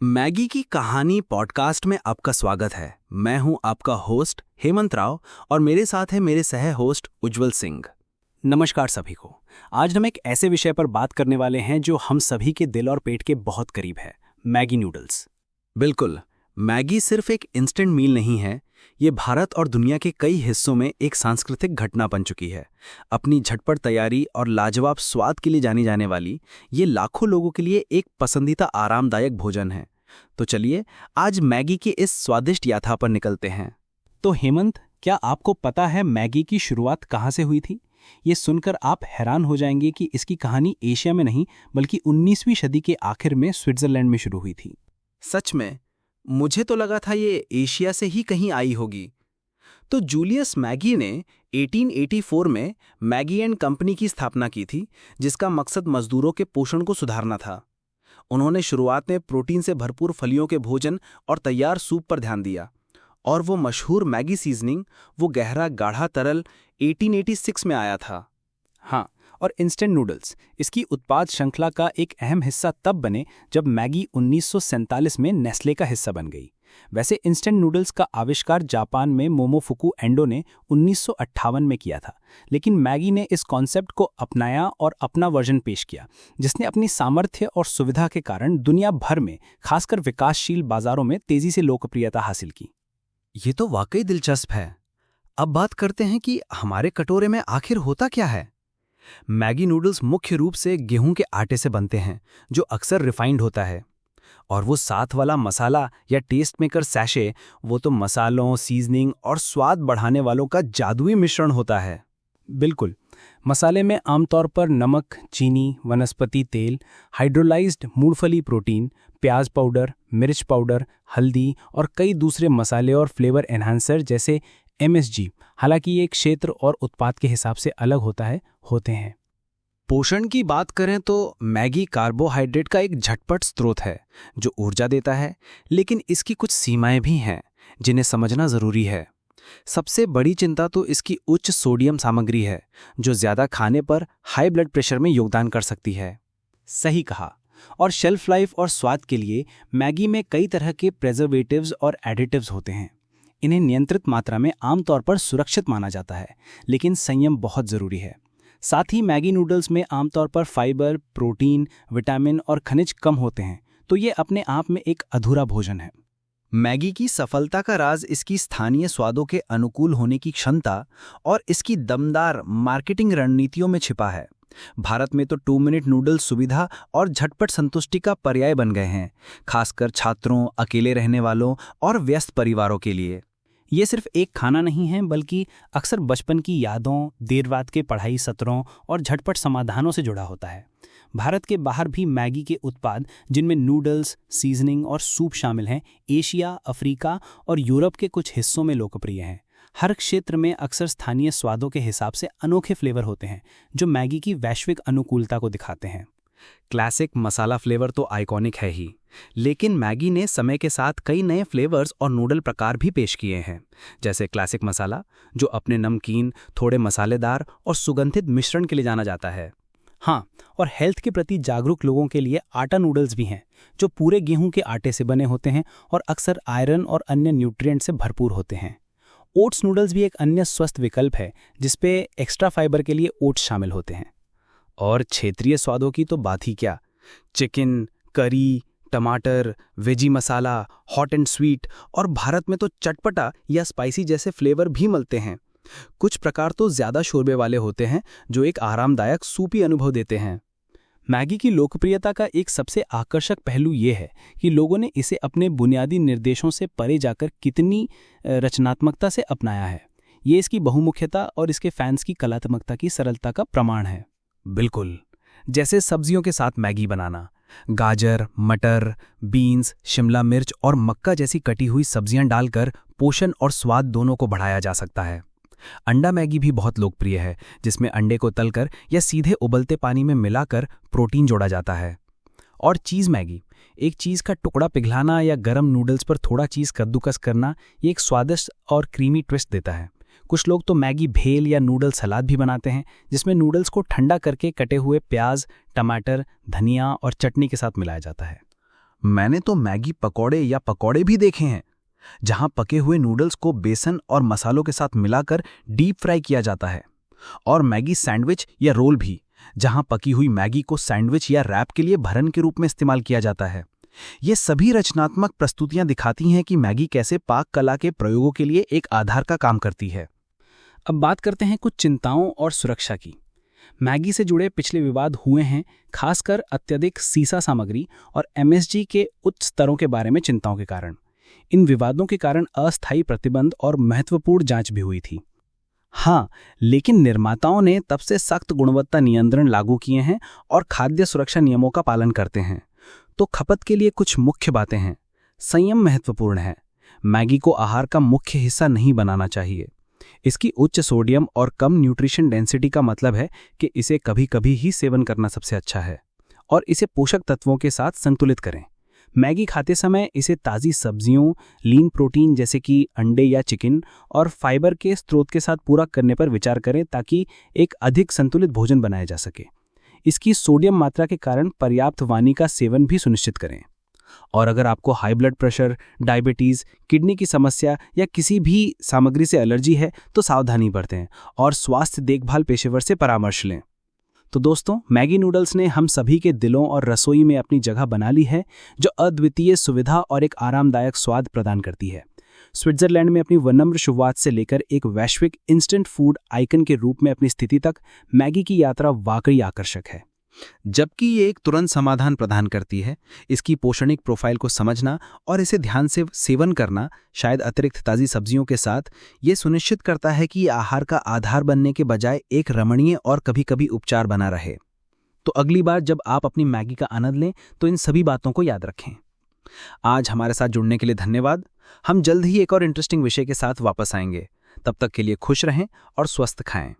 Maggi की कहानी podcast में आपका स्वागत है। मैं हूं आपका होस्ट हेमंत राव और मेरे साथ है मेरे सह होस्ट उज्जवल सिंह। नमस्कार सभी को। आज हम एक ऐसे विषय पर बात करने वाले हैं जो हम सभी के दिल और पेट के बहुत करीब है, मैगी नूडल्स। बिल्कुल, मैगी सिर्फ एक इंस्टेंट मील नहीं है, ये भारत और दुनिया के कई हिस्सों में एक सांस्कृतिक घटना बन चुकी है। अपनी झटपट तैयारी और लाजवाब स्वाद के लिए जानी जाने वाली ये लाखों लोगों के लिए एक पसंदीदा आरामदायक भोजन है। तो चलिए आज मैगी की इस स्वादिष्ट यात्रा पर निकलते हैं। तो हेमंत, क्या आपको पता है मैगी की शुरुआत कहाँ से हुई थी? ये सुनकर आप हैरान हो जाएंगे कि इसकी कहानी एशिया में नहीं बल्कि 19वीं सदी के आखिर में स्विट्जरलैंड में शुरू हुई थी। सच में? मुझे तो लगा था ये एशिया से ही कहीं आई होगी। तो जूलियस मैगी ने 1884 में मैगी एंड कंपनी की स्थापना की थी, जिसका मकसद मजदूरों के पोषण को सुधारना था। उन्होंने शुरुआत में प्रोटीन से भरपूर फलियों के भोजन और तैयार सूप पर ध्यान दिया, और वो मशहूर मैगी सीजनिंग, वो गहरा गाढ़ा तरल 1886 में आया था। हाँ, और इंस्टेंट नूडल्स इसकी उत्पाद श्रृंखला का एक अहम हिस्सा तब बने जब मैगी 1947 में नेस्ले का हिस्सा बन गई। वैसे इंस्टेंट नूडल्स का आविष्कार जापान में मोमोफुकू एंडो ने 1958 में किया था, लेकिन मैगी ने इस कॉन्सेप्ट को अपनाया और अपना वर्जन पेश किया, जिसने अपनी सामर्थ्य और सुविधा के कारण दुनिया भर में, खासकर विकासशील बाजारों में तेजी से लोकप्रियता हासिल की। ये तो वाकई दिलचस्प है। अब बात करते हैं कि हमारे कटोरे में आखिर होता क्या है। मैगी नूडल्स मुख्य रूप से गेहूं के आटे से बनते हैं, जो अक्सर रिफाइंड होता है, और वो साथ वाला मसाला या टेस्ट मेकर सैशे, वो तो मसालों, सीजनिंग और स्वाद बढ़ाने वालों का जादुई मिश्रण होता है। बिल्कुल, मसाले में आमतौर पर नमक, चीनी, वनस्पति तेल, हाइड्रोलाइज्ड मूंगफली प्रोटीन, प्याज पाउडर, मिर्च पाउडर, हल्दी और कई दूसरे मसाले और फ्लेवर एनहांसर जैसे MSG, हालांकि ये एक क्षेत्र और उत्पाद के हिसाब से अलग होता है, होते हैं। पोषण की बात करें तो मैगी कार्बोहाइड्रेट का एक झटपट स्रोत है जो ऊर्जा देता है, लेकिन इसकी कुछ सीमाएं भी हैं जिन्हें समझना जरूरी है। सबसे बड़ी चिंता तो इसकी उच्च सोडियम सामग्री है, जो ज्यादा खाने पर हाई ब्लड प्रेशर में योगदान कर सकती है। सही कहा। और शेल्फ लाइफ और स्वाद के लिए मैगी में कई तरह के प्रिजर्वेटिव्स और एडिटिव्स होते हैं। इन्हें नियंत्रित मात्रा में आमतौर पर सुरक्षित माना जाता है, लेकिन संयम बहुत जरूरी है। साथ ही मैगी नूडल्स में आमतौर पर फाइबर, प्रोटीन, विटामिन और खनिज कम होते हैं, तो ये अपने आप में एक अधूरा भोजन है। मैगी की सफलता का राज इसकी स्थानीय स्वादों के अनुकूल होने की क्षमता और इसकी दमदार मार्केटिंग रणनीतियों में छिपा है। भारत में तो 2 मिनट नूडल्स सुविधा और झटपट संतुष्टि का पर्याय बन गए हैं, खासकर छात्रों, अकेले रहने वालों और व्यस्त परिवारों के लिए। ये सिर्फ एक खाना नहीं है, बल्कि अक्सर बचपन की यादों, देर रात के पढ़ाई सत्रों और झटपट समाधानों से जुड़ा होता है। भारत के बाहर भी मैगी के उत्पाद, जिनमें नूडल्स, सीजनिंग और सूप शामिल हैं, एशिया, अफ्रीका और यूरोप के कुछ हिस्सों में लोकप्रिय हैं। हर क्षेत्र में अक्सर स्थानीय स्वादों के हिसाब से अनोखे फ्लेवर होते हैं, जो मैगी की वैश्विक अनुकूलता को दिखाते हैं। क्लासिक मसाला फ्लेवर तो आइकॉनिक है ही, लेकिन मैगी ने समय के साथ कई नए फ्लेवर्स और नूडल प्रकार भी पेश किए हैं, जैसे क्लासिक मसाला, जो अपने नमकीन, थोड़े मसालेदार और सुगंधित मिश्रण के लिए जाना जाता है। हाँ, और हेल्थ के प्रति जागरूक लोगों के लिए आटा नूडल्स भी हैं, जो पूरे गेहूं के आटे से बने होते हैं और अक्सर आयरन और अन्य न्यूट्रिएंट से भरपूर होते हैं। ओट्स नूडल्स भी एक अन्य स्वस्थ विकल्प है, जिसपे एक्स्ट्रा फाइबर के लिए ओट्स शामिल होते हैं। और क्षेत्रीय स्वादों की तो बात ही क्या। चिकन, करी, टमाटर, veggie masala, hot and sweet, और भारत में तो चटपटा या स्पाइसी जैसे फ्लेवर भी मिलते हैं। कुछ प्रकार तो ज्यादा शोरबे वाले होते हैं, जो एक आरामदायक सूपी अनुभव देते हैं। मैगी की लोकप्रियता का एक सबसे आकर्षक पहलू ये है कि लोगों ने इसे अपने बुनियादी निर्देशों से परे जाकर कितनी रचनात्मकता से अपनाया है। ये इसकी बहुमुखता और इसके फैंस की कलात्मकता की सरलता का प्रमाण है। बिल्कुल, जैसे सब्जियों के साथ मैगी बनाना। गाजर, मटर, बीन्स, शिमला मिर्च और मक्का जैसी कटी हुई सब्जियां डालकर पोषण और स्वाद दोनों को बढ़ाया जा सकता है। अंडा मैगी भी बहुत लोकप्रिय है, जिसमें अंडे को तलकर या सीधे उबलते पानी में मिलाकर प्रोटीन जोड़ा जाता है। और चीज़ मैगी, एक चीज़ का टुकड़ा पिघलाना या गरम नूडल्स पर थोड़ा चीज़ कद्दूकस करना, ये एक स्वादिष्ट और क्रीमी ट्विस्ट देता है। कुछ लोग तो मैगी भेल या नूडल सलाद भी बनाते हैं, जिसमें नूडल्स को ठंडा करके कटे हुए प्याज, टमाटर, धनिया और चटनी के साथ मिलाया जाता है। मैंने तो मैगी पकौड़े या पकौड़े भी देखे हैं, जहां पके हुए नूडल्स को बेसन और मसालों के साथ मिलाकर डीप फ्राई किया जाता है। और मैगी सैंडविच या रोल भी, जहां पकी हुई मैगी को सैंडविच या रैप के लिए भरन के रूप में इस्तेमाल किया जाता है। ये सभी रचनात्मक प्रस्तुतियां दिखाती हैं कि मैगी कैसे पाक कला के प्रयोगों के लिए एक आधार का काम करती है। अब बात करते हैं कुछ चिंताओं और सुरक्षा की। मैगी से जुड़े पिछले विवाद हुए हैं, खासकर अत्यधिक सीसा सामग्री और एमएसजी के उच्च स्तरों के बारे में चिंताओं के कारण। इन विवादों के कारण अस्थायी प्रतिबंध और महत्वपूर्ण जांच भी हुई थी। हाँ, लेकिन निर्माताओं ने तब से सख्त गुणवत्ता नियंत्रण लागू किए हैं और खाद्य सुरक्षा नियमों का पालन करते हैं। तो खपत के लिए कुछ मुख्य बातें हैं। संयम महत्वपूर्ण है। मैगी को आहार का मुख्य हिस्सा नहीं बनाना चाहिए। इसकी उच्च सोडियम और कम न्यूट्रिशन डेंसिटी का मतलब है कि इसे कभी कभी ही सेवन करना सबसे अच्छा है, और इसे पोषक तत्वों के साथ संतुलित करें। मैगी खाते समय इसे ताज़ी सब्जियों, लीन प्रोटीन जैसे कि अंडे या चिकन और फाइबर के स्रोत के साथ पूरा करने पर विचार करें, ताकि एक अधिक संतुलित भोजन बनाया जा सके। इसकी सोडियम मात्रा के कारण पर्याप्त पानी का सेवन भी सुनिश्चित करें। और अगर आपको high blood pressure, diabetes, kidney की समस्या या किसी भी सामग्री से एलर्जी है तो सावधानी बरतें और स्वास्थ्य देखभाल पेशेवर से परामर्श लें। तो दोस्तों, मैगी नूडल्स ने हम सभी के दिलों और रसोई में अपनी जगह बना ली है, जो अद्वितीय सुविधा और एक आरामदायक स्वाद प्रदान करती है। स्विट्जरलैंड में अपनी विनम्र शुरुआत से लेकर एक वैश्विक इंस्टेंट फूड आइकन के रूप में अपनी स्थिति तक, मैगी की यात्रा वाकई आकर्षक है। जबकि ये एक तुरंत समाधान प्रदान करती है, इसकी पोषणिक प्रोफाइल को समझना और इसे ध्यान से सेवन करना, शायद अतिरिक्त ताज़ी सब्जियों के साथ, ये सुनिश्चित करता है कि ये आहार का आधार बनने के बजाय एक रमणीय और कभी कभी उपचार बना रहे। तो अगली बार जब आप अपनी मैगी का आनंद लें तो इन सभी बातों को याद रखें। आज हमारे साथ जुड़ने के लिए धन्यवाद। हम जल्द ही एक और इंटरेस्टिंग विषय के साथ वापस आएंगे। तब तक के लिए खुश रहें और स्वस्थ खाएं।